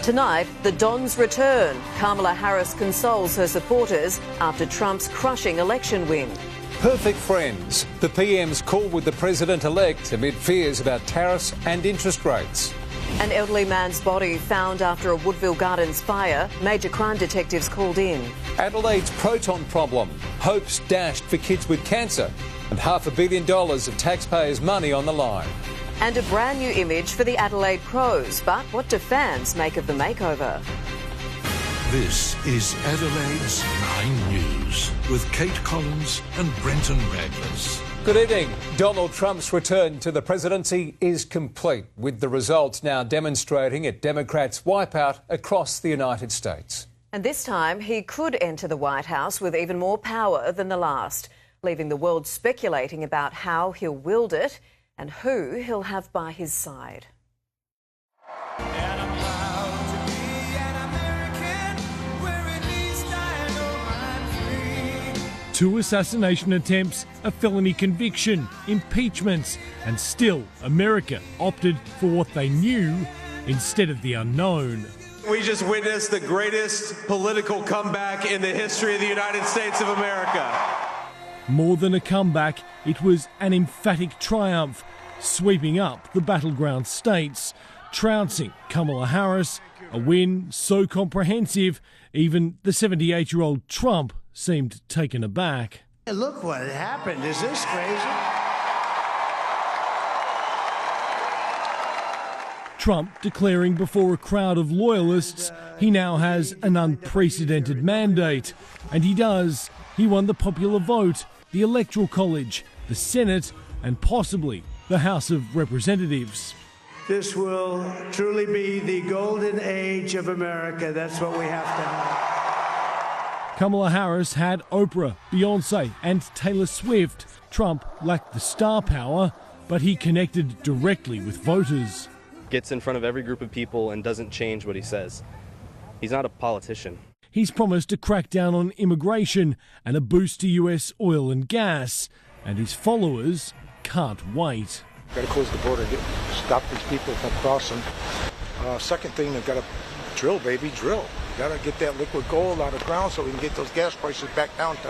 Tonight, the Dons return. Kamala Harris consoles her supporters after Trump's crushing election win. Perfect friends. The PM's call with the president-elect amid fears about tariffs and interest rates. An elderly man's body found after a Woodville Gardens fire. Major crime detectives called in. Adelaide's Proton problem. Hopes dashed for kids with cancer. And $500 million of taxpayers' money on the line. And a brand new image for the Adelaide Crows. But what do fans make of the makeover? This is Adelaide's 9 News with Kate Collins and Brenton Ragless. Good evening. Donald Trump's return to the presidency is complete, with the results now demonstrating a Democrats' wipeout across the United States. And this time he could enter the White House with even more power than the last, leaving the world speculating about how he'll wield it and who he'll have by his side. Two assassination attempts, a felony conviction, impeachments, and still America opted for what they knew instead of the unknown. We just witnessed the greatest political comeback in the history of the United States of America. More than a comeback, it was an emphatic triumph, sweeping up the battleground states, trouncing Kamala Harris, a win so comprehensive, even the 78-year-old Trump seemed taken aback. Look what happened. Is this crazy? Trump declaring before a crowd of loyalists he now has an unprecedented mandate. And he does. He won the popular vote, the Electoral College, the Senate, and possibly the House of Representatives. This will truly be the golden age of America. That's what we have to have. Kamala Harris had Oprah, Beyonce and Taylor Swift. Trump lacked the star power, but he connected directly with voters. Gets in front of every group of people and doesn't change what he says. He's not a politician. He's promised a crackdown on immigration and a boost to US oil and gas. And his followers can't wait. Got to close the border, stop these people from crossing. Second thing, they've got to drill, baby, drill. Got to get that liquid gold out of the ground so we can get those gas prices back down to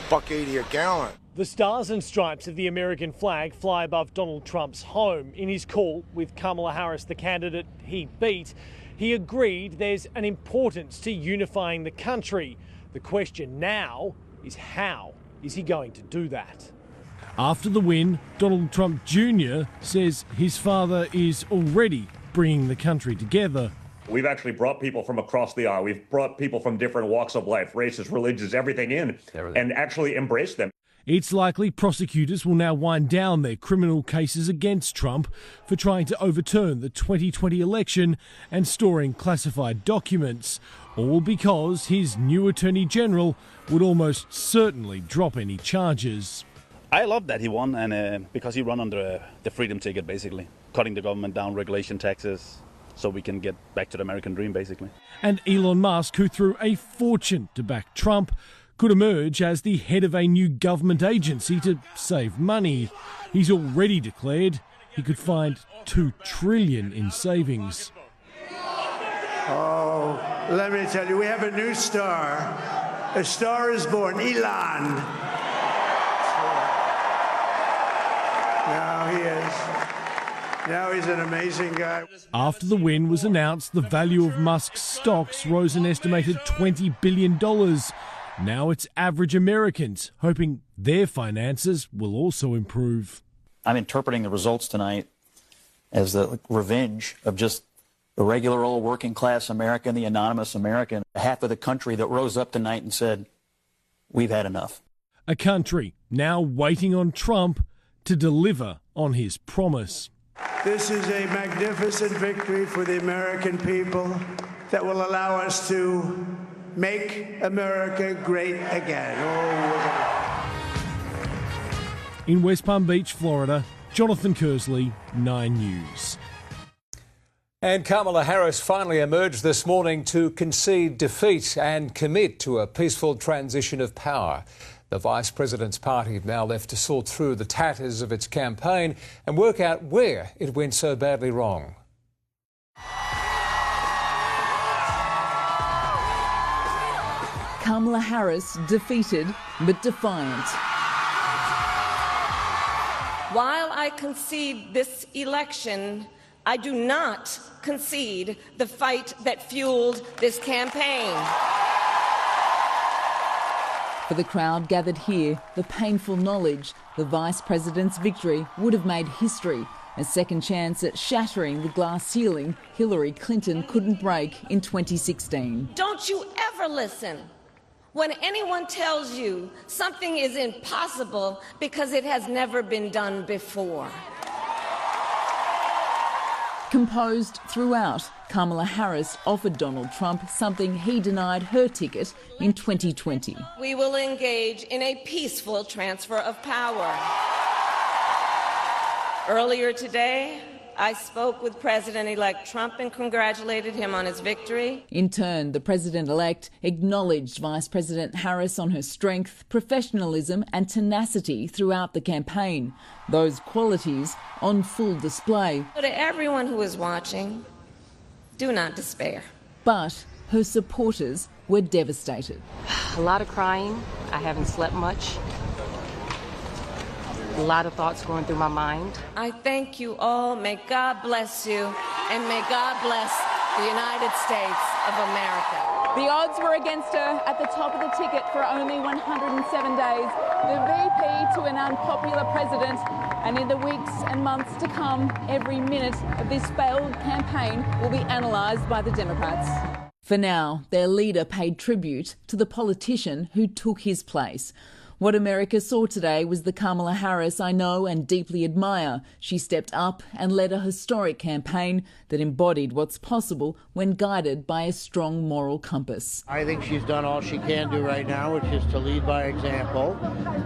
$1.80 a gallon. The stars and stripes of the American flag fly above Donald Trump's home. In his call with Kamala Harris, the candidate he beat, he agreed there's an importance to unifying the country. The question now is, how is he going to do that? After the win, Donald Trump Jr. says his father is already bringing the country together. We've actually brought people from across the aisle. We've brought people from different walks of life, races, religions, everything in, and actually embraced them. It's likely prosecutors will now wind down their criminal cases against Trump for trying to overturn the 2020 election and storing classified documents, all because his new Attorney General would almost certainly drop any charges. I love that he won, and because he won under the freedom ticket, basically, cutting the government down, regulation, taxes, so we can get back to the American dream, basically. And Elon Musk, who threw a fortune to back Trump, could emerge as the head of a new government agency to save money. He's already declared he could find $2 trillion in savings. Oh, let me tell you, we have a new star. A star is born, Elon. Now he is. Now he's an amazing guy. After the win was announced, the value of Musk's stocks rose an estimated $20 billion. Now it's average Americans hoping their finances will also improve. I'm interpreting the results tonight as the revenge of just the regular old working class American, the anonymous American, half of the country that rose up tonight and said, we've had enough. A country now waiting on Trump to deliver on his promise. This is a magnificent victory for the American people that will allow us to make America great again. In West Palm Beach, Florida, Jonathan Kersley, 9 News. And Kamala Harris finally emerged this morning to concede defeat and commit to a peaceful transition of power. The Vice President's party now left to sort through the tatters of its campaign and work out where it went so badly wrong. Kamala Harris defeated but defiant. While I concede this election, I do not concede the fight that fueled this campaign. For the crowd gathered here, the painful knowledge the Vice President's victory would have made history, a second chance at shattering the glass ceiling Hillary Clinton couldn't break in 2016. Don't you ever listen when anyone tells you something is impossible because it has never been done before. Composed throughout, Kamala Harris offered Donald Trump something he denied her ticket in 2020. We will engage in a peaceful transfer of power. Earlier today, I spoke with President-elect Trump and congratulated him on his victory. In turn, the President-elect acknowledged Vice President Harris on her strength, professionalism and tenacity throughout the campaign, those qualities on full display. So to everyone who is watching, do not despair. But her supporters were devastated. A lot of crying. I haven't slept much. A lot of thoughts going through my mind. I thank you all. May God bless you, and may God bless the United States of America. The odds were against her at the top of the ticket for only 107 days. The VP to an unpopular president. And in the weeks and months to come, every minute of this failed campaign will be analysed by the Democrats. For now, their leader paid tribute to the politician who took his place. What America saw today was the Kamala Harris I know and deeply admire. She stepped up and led a historic campaign that embodied what's possible when guided by a strong moral compass. I think she's done all she can do right now, which is to lead by example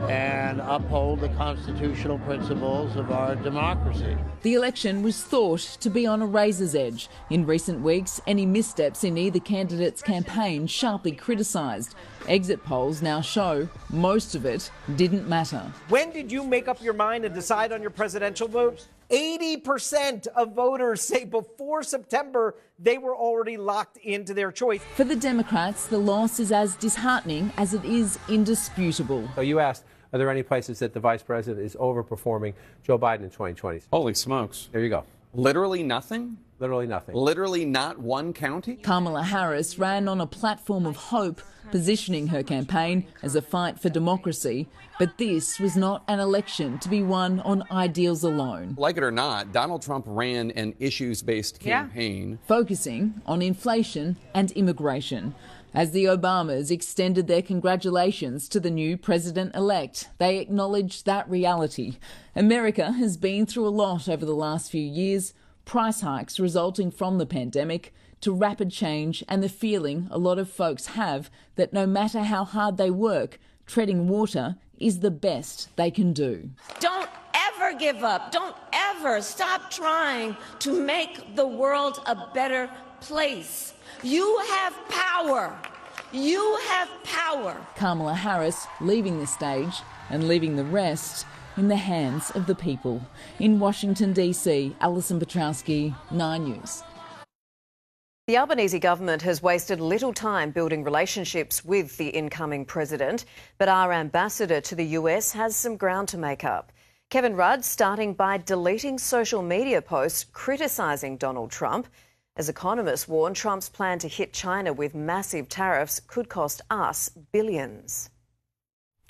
and uphold the constitutional principles of our democracy. The election was thought to be on a razor's edge. In recent weeks, any missteps in either candidate's campaign sharply criticised. Exit polls now show most of it didn't matter. When did you make up your mind and decide on your presidential vote? 80% of voters say before September they were already locked into their choice. For the Democrats, the loss is as disheartening as it is indisputable. So you asked, are there any places that the vice president is overperforming Joe Biden in 2020? Holy smokes. There you go. Literally nothing? Literally nothing. Literally not one county? Kamala Harris ran on a platform of hope, positioning her campaign as a fight for democracy. But this was not an election to be won on ideals alone. Like it or not, Donald Trump ran an issues-based campaign. Focusing on inflation and immigration. As the Obamas extended their congratulations to the new president-elect, they acknowledged that reality. America has been through a lot over the last few years, price hikes resulting from the pandemic, to rapid change and the feeling a lot of folks have that no matter how hard they work, treading water is the best they can do. Don't ever give up. Don't ever stop trying to make the world a better place. You have power. You have power. Kamala Harris leaving the stage and leaving the rest in the hands of the people. In Washington, D.C., Alison Petrowski, 9 News. The Albanese government has wasted little time building relationships with the incoming president, but our ambassador to the US has some ground to make up. Kevin Rudd starting by deleting social media posts criticising Donald Trump. As economists warn, Trump's plan to hit China with massive tariffs could cost us billions.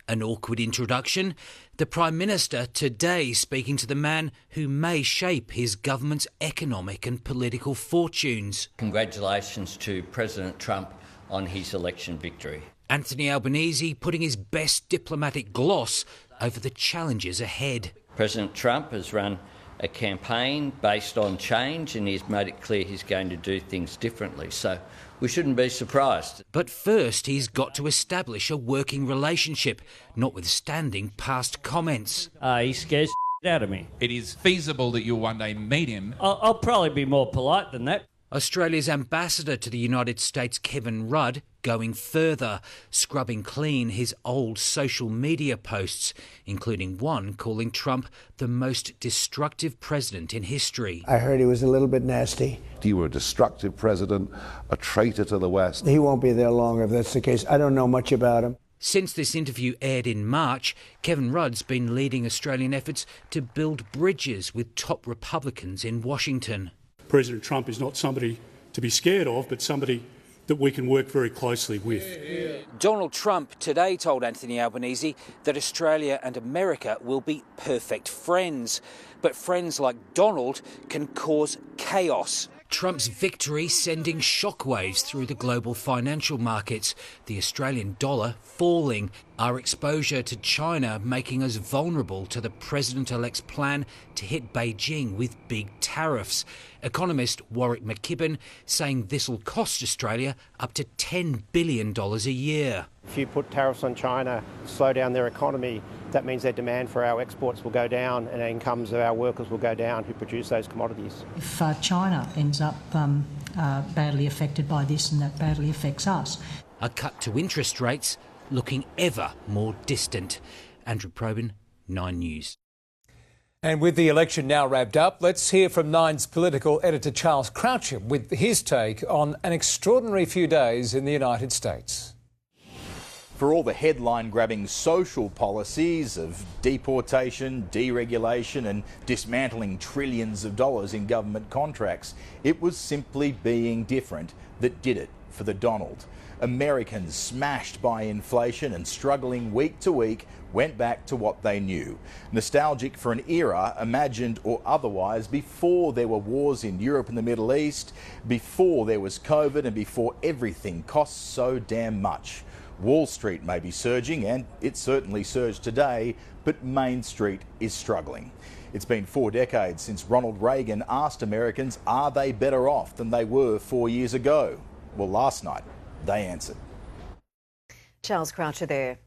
An awkward introduction. The Prime Minister today speaking to the man who may shape his government's economic and political fortunes. Congratulations to President Trump on his election victory. Anthony Albanese putting his best diplomatic gloss over the challenges ahead. President Trump has run a campaign based on change and he's made it clear he's going to do things differently. So we shouldn't be surprised. But first he's got to establish a working relationship, notwithstanding past comments. He scares out of me. It is feasible that you'll one day meet him. I'll probably be more polite than that. Australia's ambassador to the United States, Kevin Rudd, going further, scrubbing clean his old social media posts, including one calling Trump the most destructive president in history. I heard he was a little bit nasty. You were a destructive president, a traitor to the West. He won't be there long if that's the case. I don't know much about him. Since this interview aired in March, Kevin Rudd's been leading Australian efforts to build bridges with top Republicans in Washington. President Trump is not somebody to be scared of, but somebody that we can work very closely with. Donald Trump today told Anthony Albanese that Australia and America will be perfect friends. But friends like Donald can cause chaos. Trump's victory sending shockwaves through the global financial markets, the Australian dollar falling, our exposure to China making us vulnerable to the president-elect's plan to hit Beijing with big tariffs. Economist Warwick McKibben saying this will cost Australia up to $10 billion a year. If you put tariffs on China, slow down their economy, that means their demand for our exports will go down and incomes of our workers will go down who produce those commodities. If China ends up badly affected by this, and that badly affects us. A cut to interest rates looking ever more distant. Andrew Probyn, 9 News. And with the election now wrapped up, let's hear from Nine's political editor Charles Croucher with his take on an extraordinary few days in the United States. For all the headline-grabbing social policies of deportation, deregulation and dismantling trillions of dollars in government contracts, it was simply being different that did it for the Donald. Americans smashed by inflation and struggling week to week went back to what they knew. Nostalgic for an era, imagined or otherwise, before there were wars in Europe and the Middle East, before there was COVID and before everything cost so damn much. Wall Street may be surging, and it certainly surged today, but Main Street is struggling. It's been 4 decades since Ronald Reagan asked Americans, are they better off than they were 4 years ago? Well, last night, they answered. Charles Croucher there.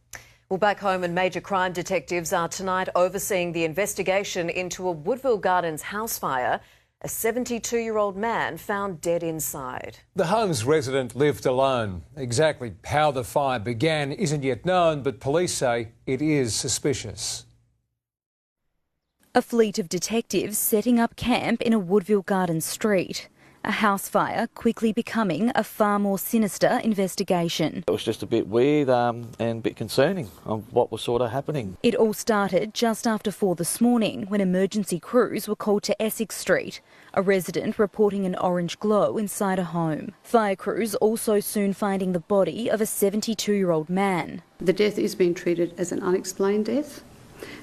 Well, back home, and major crime detectives are tonight overseeing the investigation into a Woodville Gardens house fire. A 72-year-old man found dead inside. The home's resident lived alone. Exactly how the fire began isn't yet known, but police say it is suspicious. A fleet of detectives setting up camp in a Woodville Gardens street. A house fire quickly becoming a far more sinister investigation. It was just a bit weird and a bit concerning on what was sort of happening. It all started just after 4 this morning when emergency crews were called to Essex Street, a resident reporting an orange glow inside a home. Fire crews also soon finding the body of a 72-year-old man. The death is being treated as an unexplained death.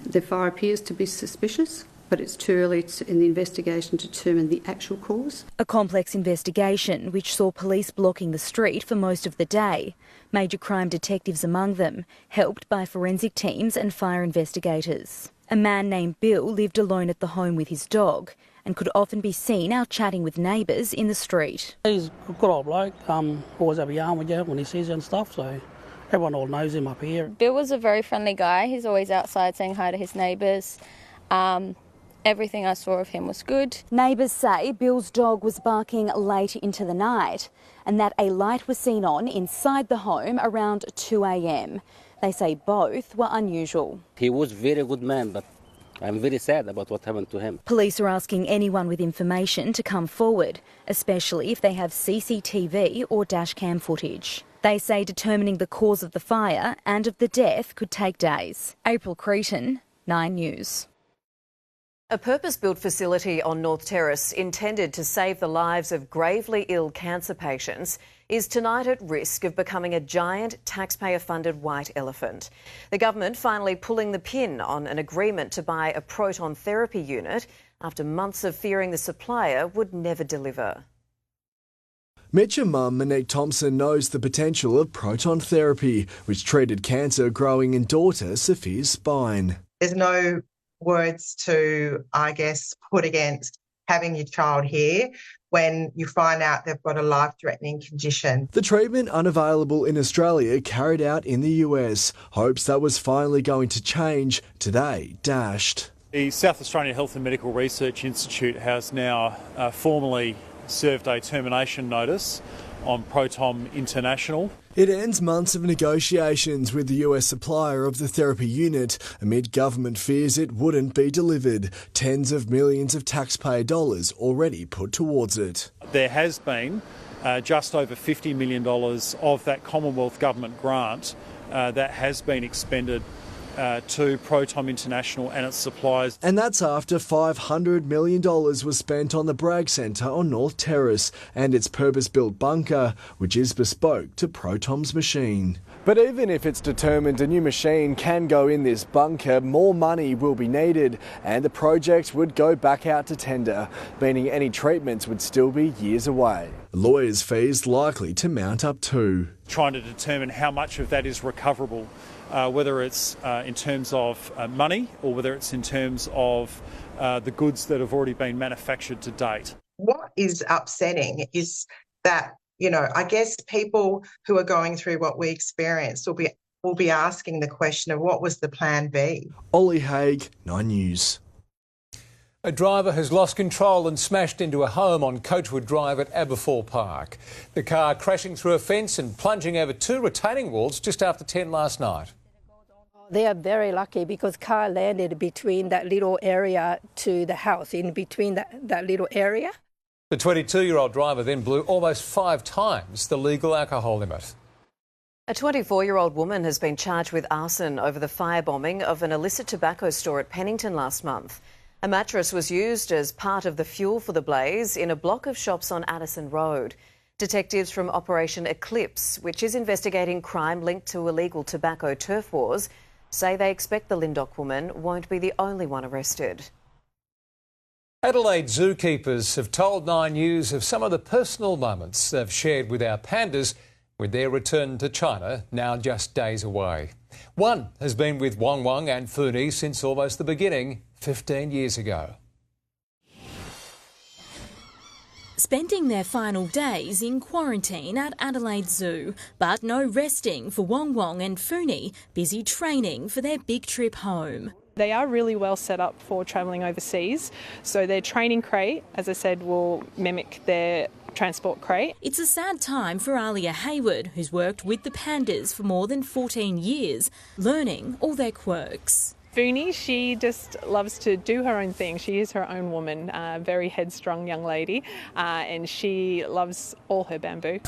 The fire appears to be suspicious, but it's too early in the investigation to determine the actual cause. A complex investigation which saw police blocking the street for most of the day. Major crime detectives among them, helped by forensic teams and fire investigators. A man named Bill lived alone at the home with his dog and could often be seen out chatting with neighbours in the street. He's a good old bloke, always have a yarn with you when he sees you and stuff, so everyone all knows him up here. Bill was a very friendly guy. He's always outside saying hi to his neighbours. Everything I saw of him was good. Neighbours say Bill's dog was barking late into the night and that a light was seen on inside the home around 2 a.m. They say both were unusual. He was a very good man, but I'm very sad about what happened to him. Police are asking anyone with information to come forward, especially if they have CCTV or dashcam footage. They say determining the cause of the fire and of the death could take days. April Cretan, 9 News. A purpose-built facility on North Terrace intended to save the lives of gravely ill cancer patients is tonight at risk of becoming a giant taxpayer-funded white elephant. The government finally pulling the pin on an agreement to buy a proton therapy unit after months of fearing the supplier would never deliver. Metcha mum Monique Thompson knows the potential of proton therapy, which treated cancer growing in daughter Sophia's spine. There's no words to, I guess, put against having your child here when you find out they've got a life-threatening condition. The treatment, unavailable in Australia, carried out in the US. Hopes that was finally going to change, today dashed. The South Australian Health and Medical Research Institute has now formally served a termination notice on Proton International. It ends months of negotiations with the US supplier of the therapy unit amid government fears it wouldn't be delivered. Tens of millions of taxpayer dollars already put towards it. There has been just over $50 million of that Commonwealth Government grant that has been expended to Proton International and its suppliers. And that's after $500 million was spent on the Bragg Centre on North Terrace and its purpose-built bunker, which is bespoke to Proton's machine. But even if it's determined a new machine can go in this bunker, more money will be needed and the project would go back out to tender, meaning any treatments would still be years away. Lawyers' fees likely to mount up too. Trying to determine how much of that is recoverable, whether it's in terms of money or whether it's in terms of the goods that have already been manufactured to date. What is upsetting is that, I guess people who are going through what we experienced will be asking the question of what was the plan B? Ollie Haig, 9 News. A driver has lost control and smashed into a home on Coachwood Drive at Aberfoyle Park. The car crashing through a fence and plunging over 2 retaining walls just after 10 last night. They are very lucky because car landed between that little area to the house, in between that little area. The 22-year-old driver then blew almost 5 times the legal alcohol limit. A 24-year-old woman has been charged with arson over the firebombing of an illicit tobacco store at Pennington last month. A mattress was used as part of the fuel for the blaze in a block of shops on Addison Road. Detectives from Operation Eclipse, which is investigating crime linked to illegal tobacco turf wars, say they expect the Lyndoch woman won't be the only one arrested. Adelaide zookeepers have told 9 News of some of the personal moments they've shared with our pandas with their return to China, now just days away. One has been with Wang Wang and Funi since almost the beginning, 15 years ago. Spending their final days in quarantine at Adelaide Zoo, but no resting for Wang Wang and Funi, busy training for their big trip home. They are really well set up for travelling overseas, so their training crate, as I said, will mimic their transport crate. It's a sad time for Alia Hayward, who's worked with the pandas for more than 14 years, learning all their quirks. Funi, she just loves to do her own thing. She is her own woman, very headstrong young lady, and she loves all her bamboo.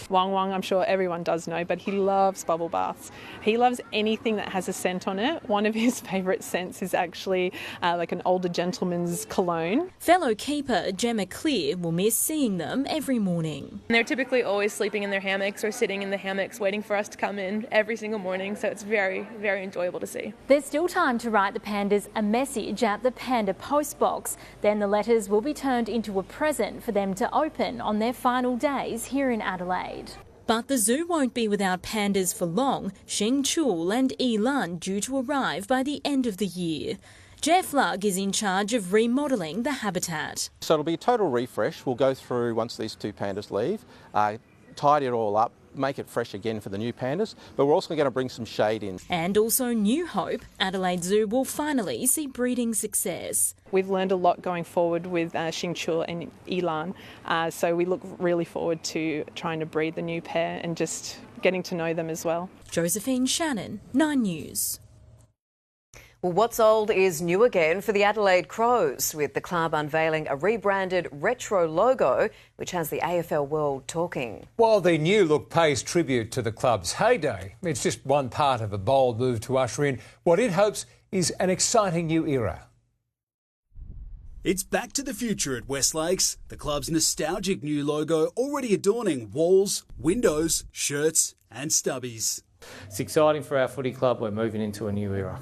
Wang Wang, I'm sure everyone does know, but he loves bubble baths. He loves anything that has a scent on it. One of his favourite scents is actually like an older gentleman's cologne. Fellow keeper Gemma Clear will miss seeing them every morning. They're typically always sleeping in their hammocks or sitting in the hammocks waiting for us to come in every single morning, so it's very, very enjoyable to see. There's still time to write the pandas a message at the Panda postbox. Then the letters will be turned into a present for them to open on their final days here in Adelaide. But the zoo won't be without pandas for long. Xing Chul and Yilan due to arrive by the end of the year. Jeff Lugg is in charge of remodelling the habitat. So it'll be a total refresh. We'll go through, once these 2 pandas leave, tidy it all up, make it fresh again for the new pandas, but we're also going to bring some shade in. And also new hope, Adelaide Zoo will finally see breeding success. We've learned a lot going forward with Xing Chul and Yilan, so we look really forward to trying to breed the new pair and just getting to know them as well. Josephine Shannon, 9 News. Well, what's old is new again for the Adelaide Crows, with the club unveiling a rebranded retro logo which has the AFL world talking. While the new look pays tribute to the club's heyday, it's just one part of a bold move to usher in what it hopes is an exciting new era. It's back to the future at Westlakes, the club's nostalgic new logo already adorning walls, windows, shirts and stubbies. It's exciting for our footy club. We're moving into a new era.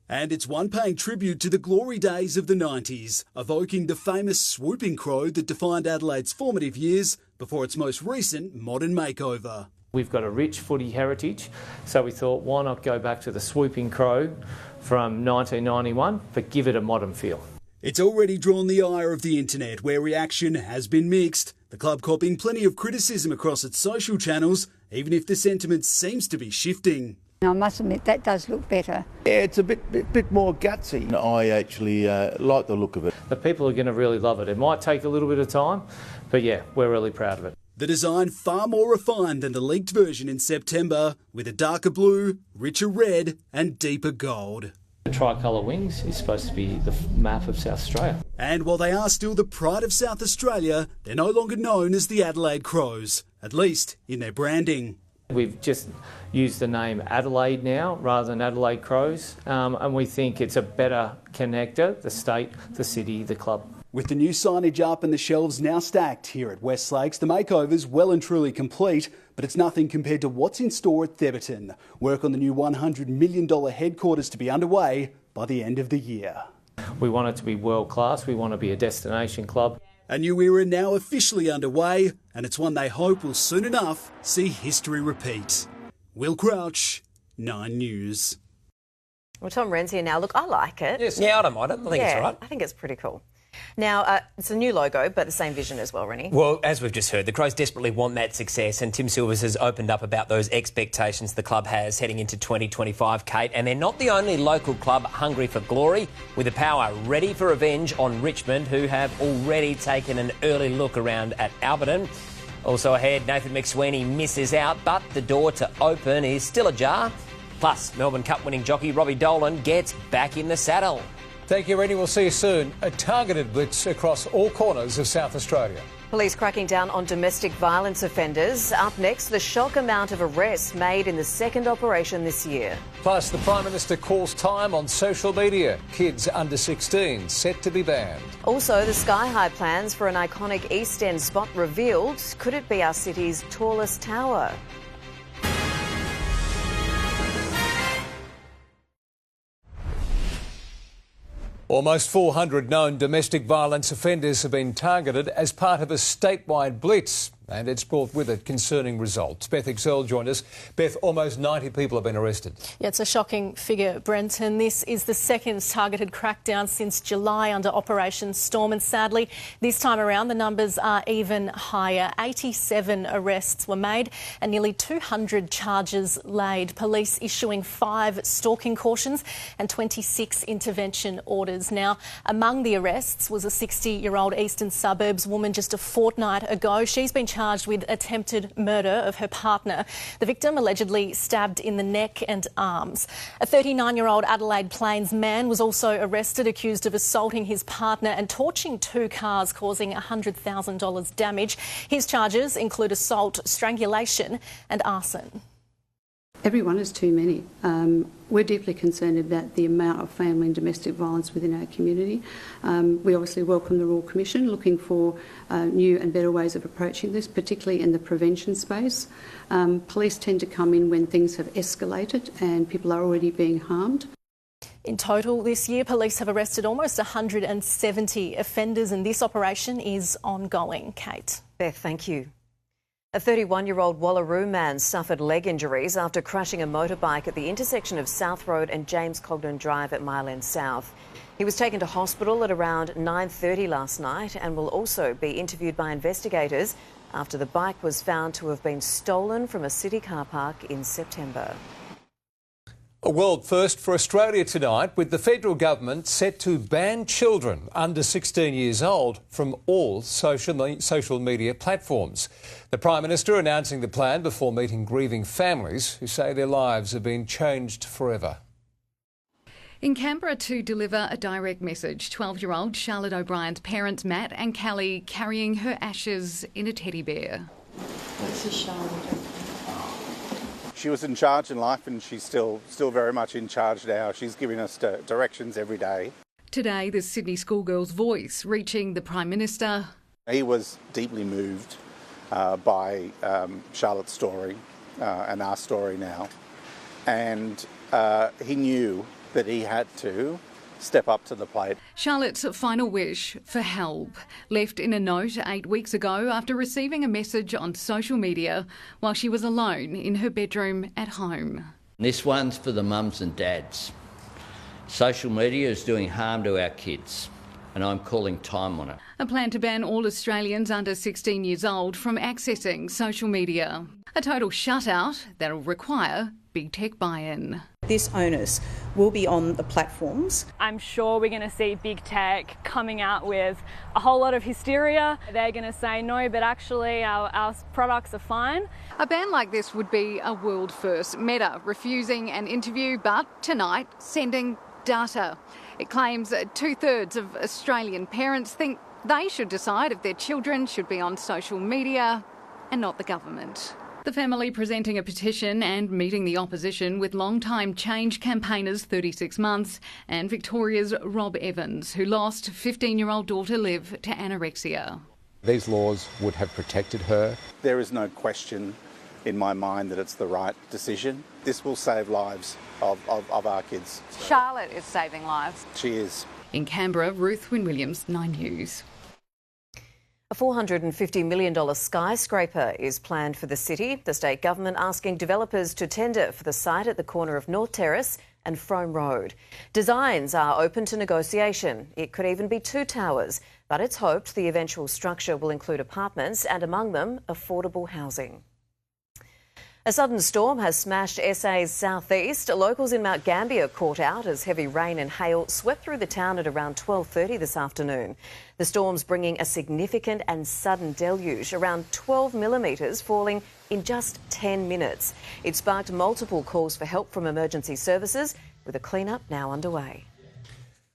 And it's one paying tribute to the glory days of the 90s, evoking the famous swooping crow that defined Adelaide's formative years before its most recent modern makeover. We've got a rich footy heritage, so we thought, why not go back to the swooping crow from 1991, but give it a modern feel. It's already drawn the ire of the internet, where reaction has been mixed. The club copping plenty of criticism across its social channels, even if the sentiment seems to be shifting. I must admit, that does look better. Yeah, it's a bit more gutsy. I actually like the look of it. The people are going to really love it. It might take a little bit of time, but yeah, we're really proud of it. The design far more refined than the leaked version in September, with a darker blue, richer red and deeper gold. The tricolour wings is supposed to be the map of South Australia. And while they are still the pride of South Australia, they're no longer known as the Adelaide Crows, at least in their branding. We've just used the name Adelaide now rather than Adelaide Crows, and we think it's a better connector, the state, the city, the club. With the new signage up and the shelves now stacked here at West Lakes, the makeover's well and truly complete, but it's nothing compared to what's in store at Theberton. Work on the new $100 million headquarters to be underway by the end of the year. We want it to be world class, we want to be a destination club. A new era now officially underway, and it's one they hope will soon enough see history repeat. Will Crouch, 9 News. Well, Tom Wren's here now. Look, I like it. Yes. Yeah, I don't mind it. I think it's all right. I think it's pretty cool. Now, it's a new logo, but the same vision as well, Rennie. Well, as we've just heard, the Crows desperately want that success, and Tim Silvers has opened up about those expectations the club has heading into 2025, Kate, and they're not the only local club hungry for glory, with the Power ready for revenge on Richmond, who have already taken an early look around at Alberton. Also ahead, Nathan McSweeney misses out, but the door to open is still ajar. Plus, Melbourne Cup winning jockey Robbie Dolan gets back in the saddle. Thank you, Rennie. We'll see you soon. A targeted blitz across all corners of South Australia. Police cracking down on domestic violence offenders. Up next, the shock amount of arrests made in the second operation this year. Plus, the Prime Minister calls time on social media. Kids under 16 set to be banned. Also, the sky-high plans for an iconic East End spot revealed. Could it be our city's tallest tower? Almost 400 known domestic violence offenders have been targeted as part of a statewide blitz, and it's brought with it concerning results. Beth Excel joined us. Beth, almost 90 people have been arrested. Yeah, it's a shocking figure, Brenton. This is the second targeted crackdown since July under Operation Storm, and sadly, this time around the numbers are even higher. 87 arrests were made and nearly 200 charges laid. Police issuing 5 stalking cautions and 26 intervention orders. Now, among the arrests was a 60-year-old Eastern Suburbs woman just a fortnight ago. She's been charged with attempted murder of her partner. The victim allegedly stabbed in the neck and arms. A 39-year-old Adelaide Plains man was also arrested, accused of assaulting his partner and torching 2 cars, causing $100,000 damage. His charges include assault, strangulation and arson. Everyone is too many. We're deeply concerned about the amount of family and domestic violence within our community. We obviously welcome the Royal Commission looking for new and better ways of approaching this, particularly in the prevention space. Police tend to come in when things have escalated and people are already being harmed. In total this year, police have arrested almost 170 offenders, and this operation is ongoing. Kate. Beth, thank you. A 31-year-old Wallaroo man suffered leg injuries after crashing a motorbike at the intersection of South Road and James Cogden Drive at Mile End South. He was taken to hospital at around 9:30 last night and will also be interviewed by investigators after the bike was found to have been stolen from a city car park in September. A world first for Australia tonight, with the federal government set to ban children under 16 years old from all social media platforms. The Prime Minister announcing the plan before meeting grieving families who say their lives have been changed forever. In Canberra to deliver a direct message, 12-year-old Charlotte O'Brien's parents Matt and Callie carrying her ashes in a teddy bear. This is Charlotte. She was in charge in life and she's still very much in charge now. She's giving us directions every day. Today, the Sydney schoolgirl's voice reaching the Prime Minister. He was deeply moved by Charlotte's story and our story now. And he knew that he had to step up to the plate. Charlotte's final wish for help, left in a note 8 weeks ago after receiving a message on social media while she was alone in her bedroom at home. This one's for the mums and dads. Social media is doing harm to our kids, and I'm calling time on it. A plan to ban all Australians under 16 years old from accessing social media. A total shutout that'll require big tech buy-in. This onus will be on the platforms. I'm sure we're going to see big tech coming out with a whole lot of hysteria. They're going to say no, but actually our products are fine. A ban like this would be a world first. Meta refusing an interview, but tonight sending data. It claims 2/3 of Australian parents think they should decide if their children should be on social media and not the government. The family presenting a petition and meeting the opposition with long-time Change campaigners 36 months and Victoria's Rob Evans, who lost 15-year-old daughter Liv to anorexia. These laws would have protected her. There is no question in my mind that it's the right decision. This will save lives of our kids. Charlotte is saving lives. She is. In Canberra, Ruth Wynne-Williams, 9 News. A $450 million skyscraper is planned for the city. The state government asking developers to tender for the site at the corner of North Terrace and Frome Road. Designs are open to negotiation. It could even be 2 towers, but it's hoped the eventual structure will include apartments and among them affordable housing. A sudden storm has smashed SA's southeast. Locals in Mount Gambier caught out as heavy rain and hail swept through the town at around 12:30 this afternoon. The storm's bringing a significant and sudden deluge, around 12 millimetres falling in just 10 minutes. It sparked multiple calls for help from emergency services, with a clean-up now underway.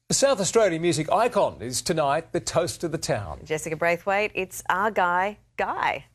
The South Australian music icon is tonight the toast of the town. Jessica Braithwaite, it's our guy, Guy.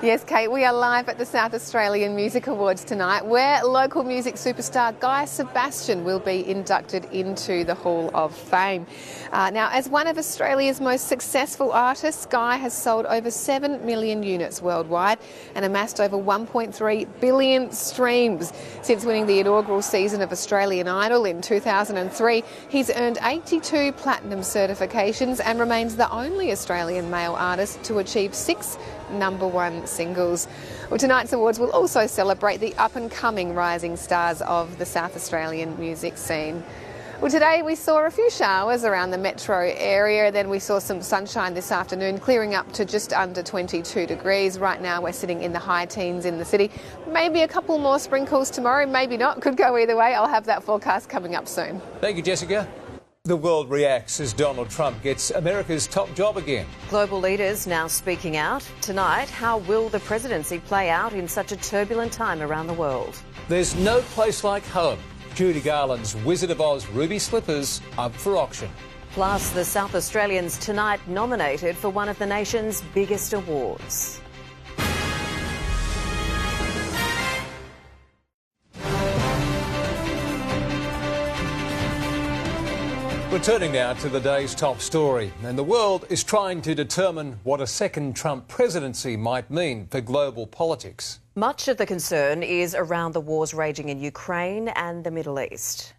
Yes, Kate, we are live at the South Australian Music Awards tonight, where local music superstar Guy Sebastian will be inducted into the Hall of Fame. Now, as one of Australia's most successful artists, Guy has sold over 7 million units worldwide and amassed over 1.3 billion streams. Since winning the inaugural season of Australian Idol in 2003, he's earned 82 platinum certifications and remains the only Australian male artist to achieve 6 #1 singles. Well, tonight's awards will also celebrate the up-and-coming rising stars of the South Australian music scene. Well, today we saw a few showers around the metro area, then we saw some sunshine this afternoon, clearing up to just under 22 degrees. Right now we're sitting in the high teens in the city. Maybe a couple more sprinkles tomorrow, maybe not. Could go either way. I'll have that forecast coming up soon. Thank you, Jessica. The world reacts as Donald Trump gets America's top job again. Global leaders now speaking out. Tonight, how will the presidency play out in such a turbulent time around the world? There's no place like home. Judy Garland's Wizard of Oz ruby slippers up for auction. Plus, the South Australians tonight nominated for one of the nation's biggest awards. Returning now to the day's top story, and the world is trying to determine what a second Trump presidency might mean for global politics. Much of the concern is around the wars raging in Ukraine and the Middle East.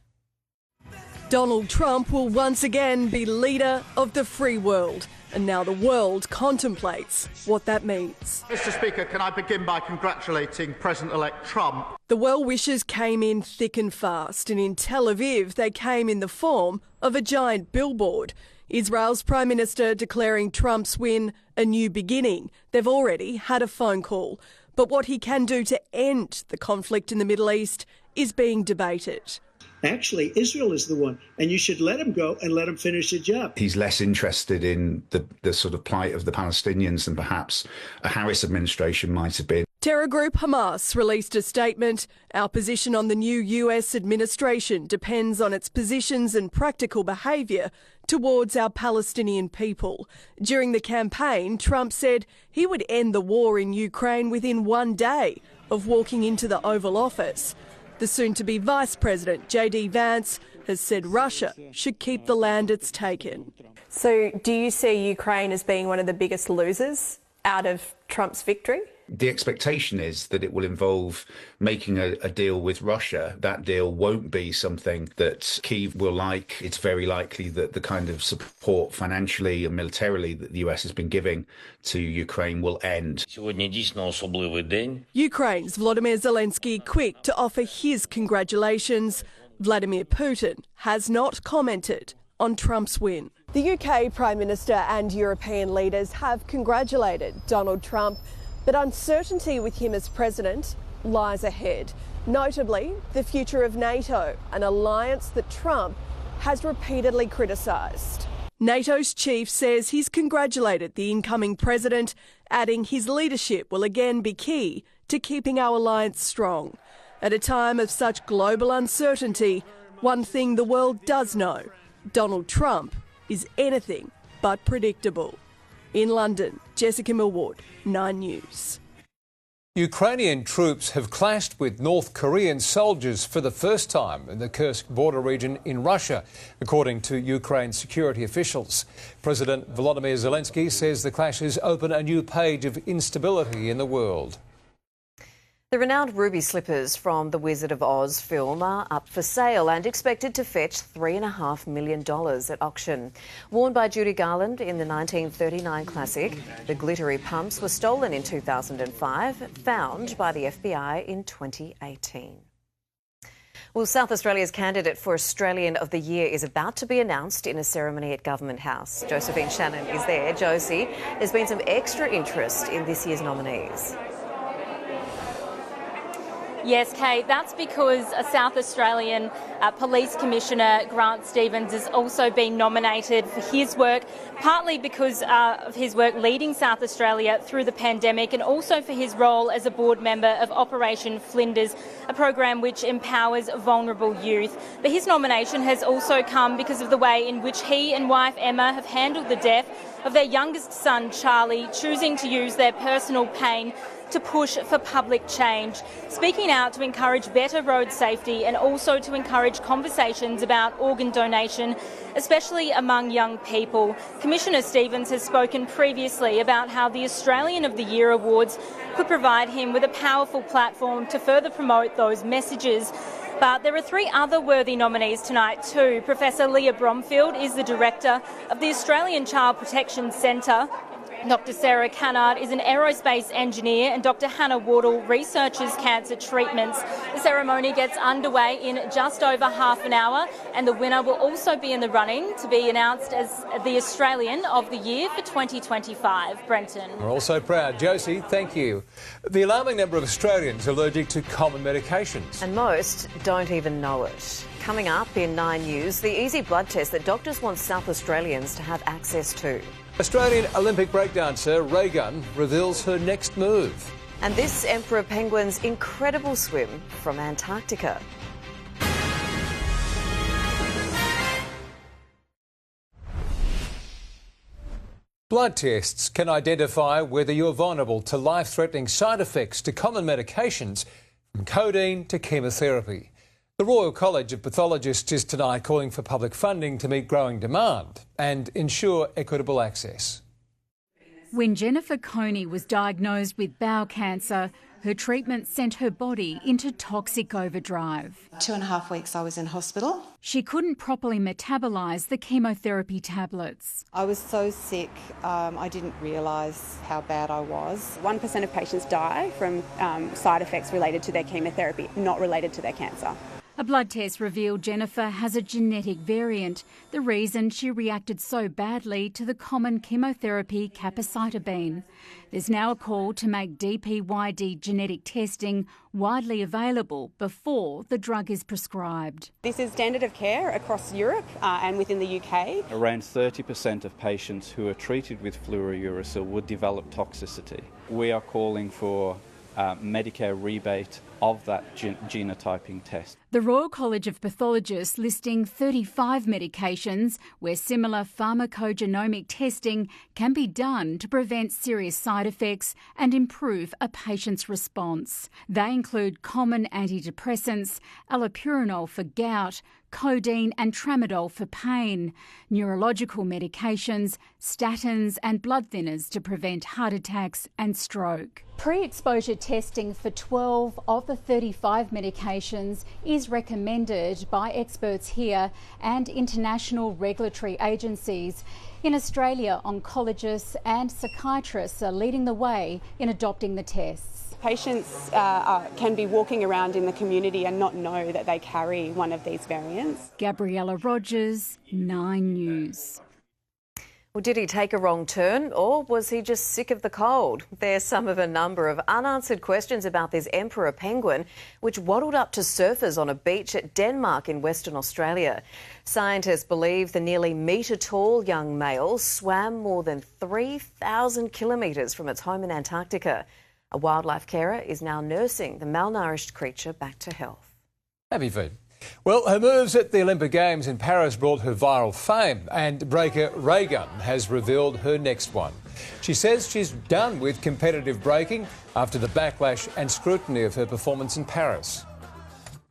Donald Trump will once again be leader of the free world, and now the world contemplates what that means. Mr. Speaker, can I begin by congratulating President-elect Trump? The well-wishers came in thick and fast, and in Tel Aviv they came in the form of a giant billboard. Israel's Prime Minister declaring Trump's win a new beginning. They've already had a phone call. But what he can do to end the conflict in the Middle East is being debated. Actually, Israel is the one, and you should let him go and let him finish the job. He's less interested in the sort of plight of the Palestinians than perhaps a Harris administration might have been. Terror group Hamas released a statement. Our position on the new US administration depends on its positions and practical behaviour towards our Palestinian people. During the campaign, Trump said he would end the war in Ukraine within 1 day of walking into the Oval Office. The soon-to-be Vice President, J.D. Vance, has said Russia should keep the land it's taken. So do you see Ukraine as being one of the biggest losers out of Trump's victory? The expectation is that it will involve making a deal with Russia. That deal won't be something that Kyiv will like. It's very likely that the kind of support financially and militarily that the US has been giving to Ukraine will end. Ukraine's Volodymyr Zelensky quick to offer his congratulations. Vladimir Putin has not commented on Trump's win. The UK Prime Minister and European leaders have congratulated Donald Trump, but uncertainty with him as president lies ahead, notably the future of NATO, an alliance that Trump has repeatedly criticised. NATO's chief says he's congratulated the incoming president, adding his leadership will again be key to keeping our alliance strong. At a time of such global uncertainty, one thing the world does know, Donald Trump is anything but predictable. In London, Jessica Millward, 9 News. Ukrainian troops have clashed with North Korean soldiers for the first time in the Kursk border region in Russia, according to Ukraine security officials. President Volodymyr Zelensky says the clashes open a new page of instability in the world. The renowned ruby slippers from the Wizard of Oz film are up for sale and expected to fetch $3.5 million at auction. Worn by Judy Garland in the 1939 classic, the glittery pumps were stolen in 2005, found by the FBI in 2018. Well, South Australia's candidate for Australian of the Year is about to be announced in a ceremony at Government House. Josephine Shannon is there. Josie, there's been some extra interest in this year's nominees. Yes, Kate, that's because a South Australian Police Commissioner, Grant Stevens, has also been nominated for his work, partly because of his work leading South Australia through the pandemic and also for his role as a board member of Operation Flinders, a program which empowers vulnerable youth. But his nomination has also come because of the way in which he and wife Emma have handled the death of their youngest son, Charlie, choosing to use their personal pain to push for public change, speaking out to encourage better road safety and also to encourage conversations about organ donation, especially among young people. Commissioner Stevens has spoken previously about how the Australian of the Year Awards could provide him with a powerful platform to further promote those messages. But there are three other worthy nominees tonight too. Professor Leah Bromfield is the director of the Australian Child Protection Centre. Dr Sarah Cannard is an aerospace engineer and Dr Hannah Wardle researches cancer treatments. The ceremony gets underway in just over half an hour and the winner will also be in the running to be announced as the Australian of the Year for 2025. Brenton. We're also proud. Josie, thank you. The alarming number of Australians allergic to common medications. And most don't even know it. Coming up in 9 News, the easy blood test that doctors want South Australians to have access to. Australian Olympic breakdancer Rehn reveals her next move. And this Emperor penguin's incredible swim from Antarctica. Blood tests can identify whether you're vulnerable to life-threatening side effects to common medications, from codeine to chemotherapy. The Royal College of Pathologists is tonight calling for public funding to meet growing demand and ensure equitable access. When Jennifer Coney was diagnosed with bowel cancer, her treatment sent her body into toxic overdrive. 2.5 weeks I was in hospital. She couldn't properly metabolise the chemotherapy tablets. I was so sick, I didn't realise how bad I was. 1% of patients die from side effects related to their chemotherapy, not related to their cancer. A blood test revealed Jennifer has a genetic variant, the reason she reacted so badly to the common chemotherapy capecitabine. There's now a call to make DPYD genetic testing widely available before the drug is prescribed. This is standard of care across Europe and within the UK. Around 30% of patients who are treated with fluorouracil would develop toxicity. We are calling for Medicare rebate of that genotyping test. The Royal College of Pathologists listing 35 medications where similar pharmacogenomic testing can be done to prevent serious side effects and improve a patient's response. They include common antidepressants, allopurinol for gout, codeine and tramadol for pain, neurological medications, statins and blood thinners to prevent heart attacks and stroke. Pre-exposure testing for 12 of the 35 medications is recommended by experts here and international regulatory agencies. In Australia, oncologists and psychiatrists are leading the way in adopting the tests. Patients can be walking around in the community and not know that they carry one of these variants. Gabriella Rogers, 9 News. Well, did he take a wrong turn or was he just sick of the cold? There's some of a number of unanswered questions about this emperor penguin, which waddled up to surfers on a beach at Denmark in Western Australia. Scientists believe the nearly metre-tall young male swam more than 3,000 kilometres from its home in Antarctica. A wildlife carer is now nursing the malnourished creature back to health. Happy feet. Well, her moves at the Olympic Games in Paris brought her viral fame, and breaker Rehn has revealed her next one. She says she's done with competitive breaking after the backlash and scrutiny of her performance in Paris.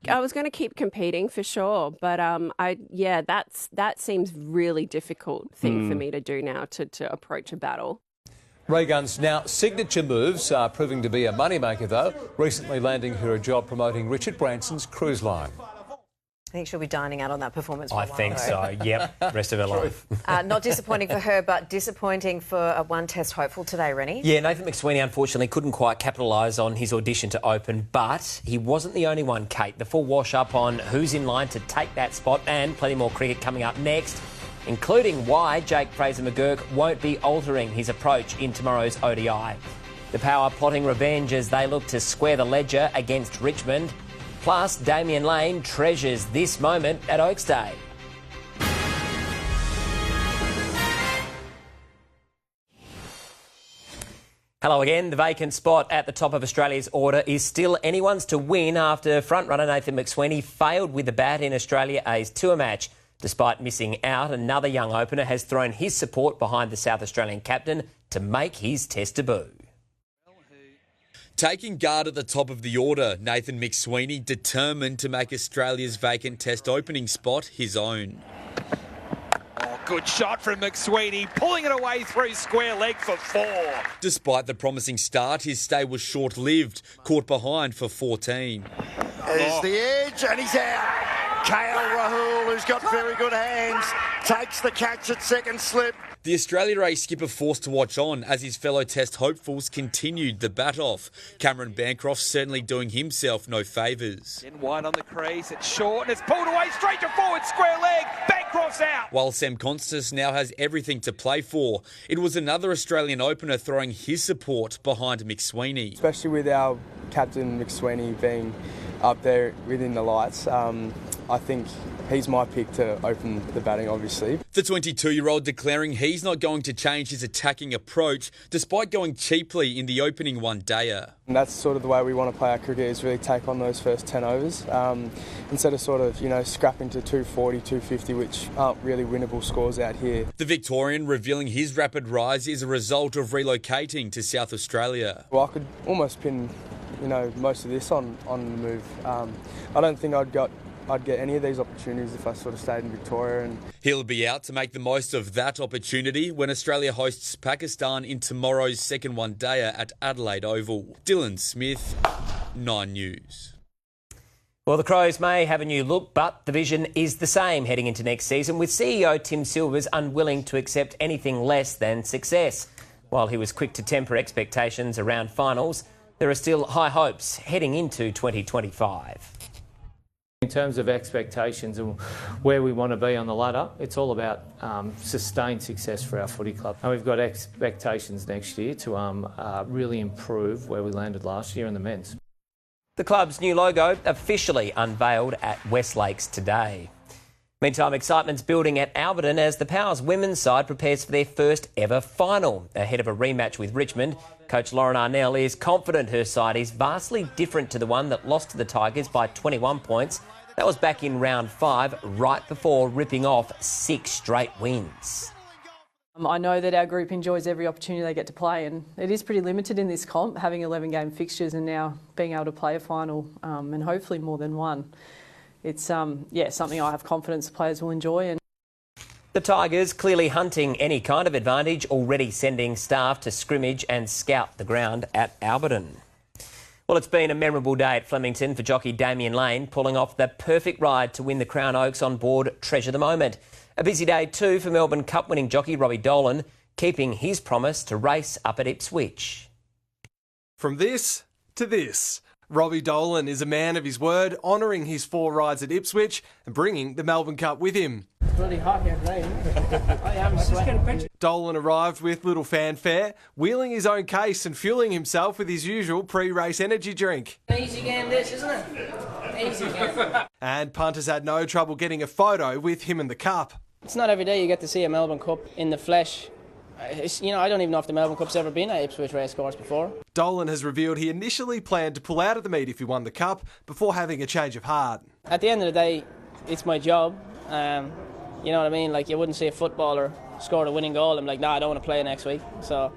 I was going to keep competing for sure, but that seems really difficult thing for me to do now, to approach a battle. Rehn's now signature moves are proving to be a moneymaker, though, recently landing her a job promoting Richard Branson's cruise line. I think she'll be dining out on that performance for a I while, think though. so, yep, rest of her life. Not disappointing for her, but disappointing for a one-test hopeful today, Rehn. Yeah, Nathan McSweeney unfortunately couldn't quite capitalise on his audition to open, but he wasn't the only one, Kate. The full wash-up on who's in line to take that spot and plenty more cricket coming up next, including why Jake Fraser-McGurk won't be altering his approach in tomorrow's ODI. The Power plotting revenge as they look to square the ledger against Richmond. Plus, Damien Lane treasures this moment at Oaks Day. Hello again. The vacant spot at the top of Australia's order is still anyone's to win after frontrunner Nathan McSweeney failed with the bat in Australia A's tour match. Despite missing out, another young opener has thrown his support behind the South Australian captain to make his Test debut. Taking guard at the top of the order, Nathan McSweeney determined to make Australia's vacant Test opening spot his own. Oh, good shot from McSweeney, pulling it away through square leg for 4. Despite the promising start, his stay was short-lived, caught behind for 14. There's the edge, and he's out. KL Rahul, who's got very good hands, takes the catch at second slip. The Australia A skipper forced to watch on as his fellow Test hopefuls continued the bat-off. Cameron Bancroft certainly doing himself no favours. In wide on the crease, it's short and it's pulled away straight to forward, square leg, Bancroft's out. While Sam Constas now has everything to play for, it was another Australian opener throwing his support behind McSweeney. Especially with our captain McSweeney being up there within the lights, I think he's my pick to open the batting, obviously. The 22-year-old declaring he's not going to change his attacking approach despite going cheaply in the opening one-dayer. And that's sort of the way we want to play our cricket, is really take on those first 10 overs instead of sort of, scrapping to 240, 250, which aren't really winnable scores out here. The Victorian revealing his rapid rise is a result of relocating to South Australia. Well, I could almost pin, most of this on the move. I don't think I'd get any of these opportunities if I sort of stayed in Victoria. He'll be out to make the most of that opportunity when Australia hosts Pakistan in tomorrow's second one-dayer at Adelaide Oval. Dylan Smith, 9 News. Well, the Crows may have a new look, but the vision is the same heading into next season, with CEO Tim Silvers unwilling to accept anything less than success. While he was quick to temper expectations around finals, there are still high hopes heading into 2025. In terms of expectations and where we want to be on the ladder, it's all about sustained success for our footy club. And we've got expectations next year to really improve where we landed last year in the men's. The club's new logo officially unveiled at Westlakes today. Meantime, excitement's building at Alberton as the Power's women's side prepares for their first ever final. Ahead of a rematch with Richmond, coach Lauren Arnell is confident her side is vastly different to the one that lost to the Tigers by 21 points. That was back in round 5, right before ripping off 6 straight wins. I know that our group enjoys every opportunity they get to play, and it is pretty limited in this comp, having 11-game fixtures and now being able to play a final and hopefully more than one. It's something I have confidence the players will enjoy. The Tigers clearly hunting any kind of advantage, already sending staff to scrimmage and scout the ground at Alberton. Well, it's been a memorable day at Flemington for jockey Damien Lane, pulling off the perfect ride to win the Crown Oaks on board Treasure the Moment. A busy day too for Melbourne Cup winning jockey Robbie Dolan, keeping his promise to race up at Ipswich. From this to this. Robbie Dolan is a man of his word, honouring his 4 rides at Ipswich and bringing the Melbourne Cup with him. bloody hot here today. I am sweating. Dolan arrived with little fanfare, wheeling his own case and fueling himself with his usual pre-race energy drink. Easy game this, isn't it? Easy game. And punters had no trouble getting a photo with him and the cup. It's not every day you get to see a Melbourne Cup in the flesh. I don't even know if the Melbourne Cup's ever been at Ipswich Racecourse before. Dolan has revealed he initially planned to pull out of the meet if he won the cup before having a change of heart. At the end of the day, it's my job. You know what I mean? Like, you wouldn't see a footballer score a winning goal and be like, nah, I don't want to play next week. So,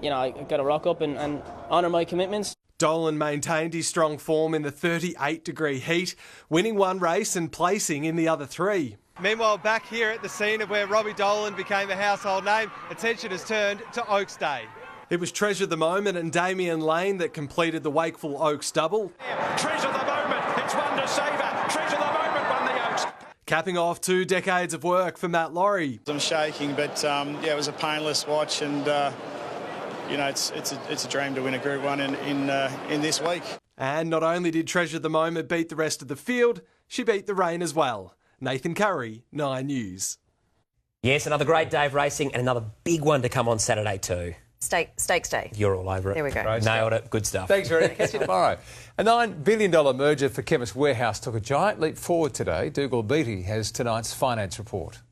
I've got to rock up and honour my commitments. Dolan maintained his strong form in the 38-degree heat, winning one race and placing in the other three. Meanwhile, back here at the scene of where Robbie Dolan became a household name, attention has turned to Oaks Day. It was Treasure the Moment and Damien Lane that completed the Wakeful Oaks double. Treasure the moment, it's one to savour. Treasure the moment won the Oaks. Capping off 2 decades of work for Matt Laurie. I'm shaking, but it was a painless watch, and it's a dream to win a Group 1 in this week. And not only did Treasure the Moment beat the rest of the field, she beat the rain as well. Nathan Curry, 9 News. Yes, another great day of racing and another big one to come on Saturday too. Stakes Day. You're all over it. There we go. Nailed it. Good stuff. Thanks, Rehn. Catch you tomorrow. A $9 billion merger for Chemist Warehouse took a giant leap forward today. Dougal Beattie has tonight's finance report.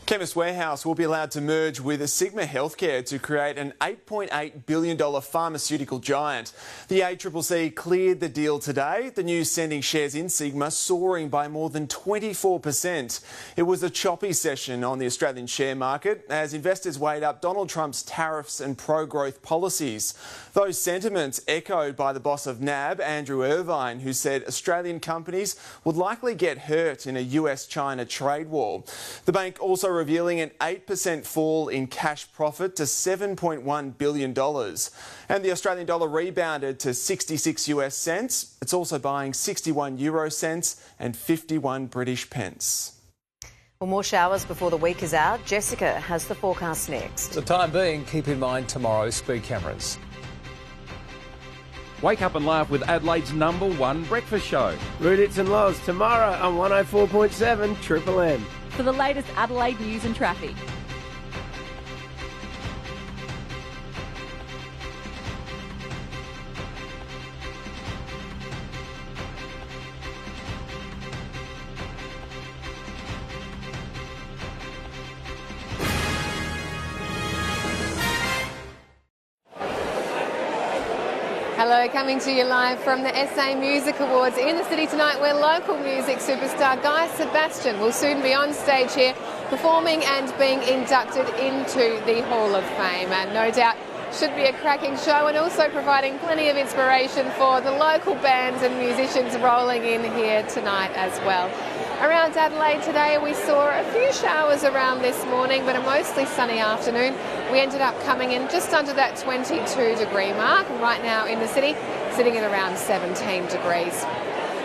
Chemist Warehouse will be allowed to merge with Sigma Healthcare to create an $8.8 billion pharmaceutical giant. The ACCC cleared the deal today, the news sending shares in Sigma soaring by more than 24%. It was a choppy session on the Australian share market as investors weighed up Donald Trump's tariffs and pro-growth policies. Those sentiments echoed by the boss of NAB, Andrew Irvine, who said Australian companies would likely get hurt in a US-China trade war. The bank also revealing an 8% fall in cash profit to $7.1 billion. And the Australian dollar rebounded to 66 US cents. It's also buying 61 euro cents and 51 British pence. Well, more showers before the week is out. Jessica has the forecast next. For the time being, keep in mind tomorrow's speed cameras. Wake up and laugh with Adelaide's #1 breakfast show. Rudits and Lows tomorrow on 104.7 Triple M. For the latest Adelaide news and traffic. Hello, coming to you live from the SA Music Awards in the city tonight, where local music superstar Guy Sebastian will soon be on stage here performing and being inducted into the Hall of Fame. And no doubt should be a cracking show, and also providing plenty of inspiration for the local bands and musicians rolling in here tonight as well. Around Adelaide today, we saw a few showers around this morning, but a mostly sunny afternoon. We ended up coming in just under that 22-degree mark, and right now in the city, sitting at around 17 degrees.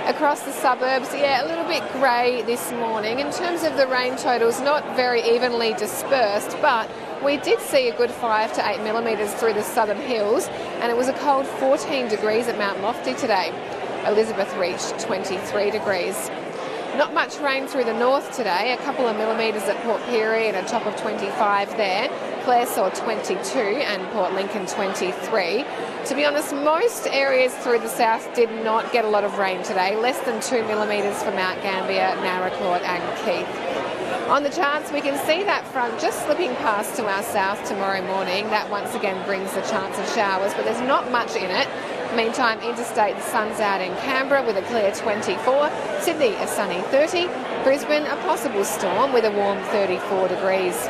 Across the suburbs, a little bit grey this morning. In terms of the rain totals, not very evenly dispersed, but we did see a good 5 to 8 millimetres through the southern hills, and it was a cold 14 degrees at Mount Lofty today. Elizabeth reached 23 degrees. Not much rain through the north today, a couple of millimetres at Port Pirie and a top of 25 there. Clare saw 22 and Port Lincoln 23. To be honest, most areas through the south did not get a lot of rain today, less than 2 millimetres for Mount Gambier, Naracoorte and Keith. On the charts, we can see that front just slipping past to our south tomorrow morning. That once again brings the chance of showers, but there's not much in it. Meantime, interstate, the sun's out in Canberra with a clear 24, Sydney a sunny 30, Brisbane a possible storm with a warm 34 degrees.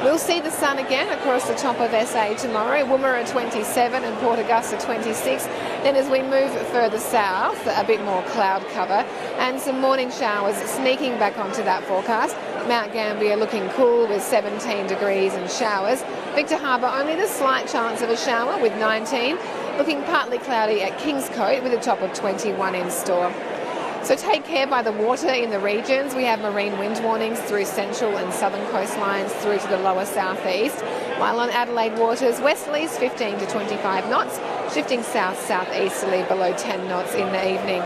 We'll see the sun again across the top of SA tomorrow, Woomera 27 and Port Augusta 26. Then as we move further south, a bit more cloud cover and some morning showers sneaking back onto that forecast. Mount Gambier looking cool with 17 degrees and showers. Victor Harbour only the slight chance of a shower with 19. Looking partly cloudy at Kingscote with a top of 21 in store. So take care by the water in the regions. We have marine wind warnings through central and southern coastlines through to the lower southeast. While on Adelaide waters, westerlies 15 to 25 knots, shifting south-southeasterly below 10 knots in the evening.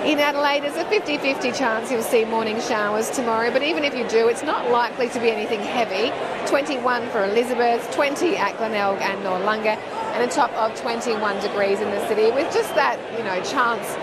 In Adelaide, there's a 50-50 chance you'll see morning showers tomorrow, but even if you do, it's not likely to be anything heavy. 21 for Elizabeth, 20 at Glenelg and Noarlunga, and a top of 21 degrees in the city, with just that, chance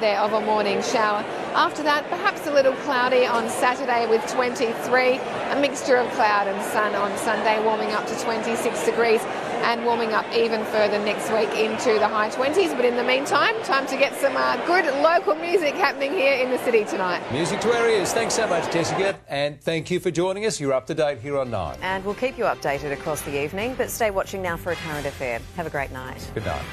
there of a morning shower. After that, perhaps a little cloudy on Saturday with 23, a mixture of cloud and sun on Sunday, warming up to 26 degrees and warming up even further next week into the high 20s. But in the meantime, time to get some good local music happening here in the city tonight. Music to our ears. Thanks so much, Jessica, and thank you for joining us. You're up to date here on 9. And we'll keep you updated across the evening, but stay watching now for a current affair. Have a great night. Good night.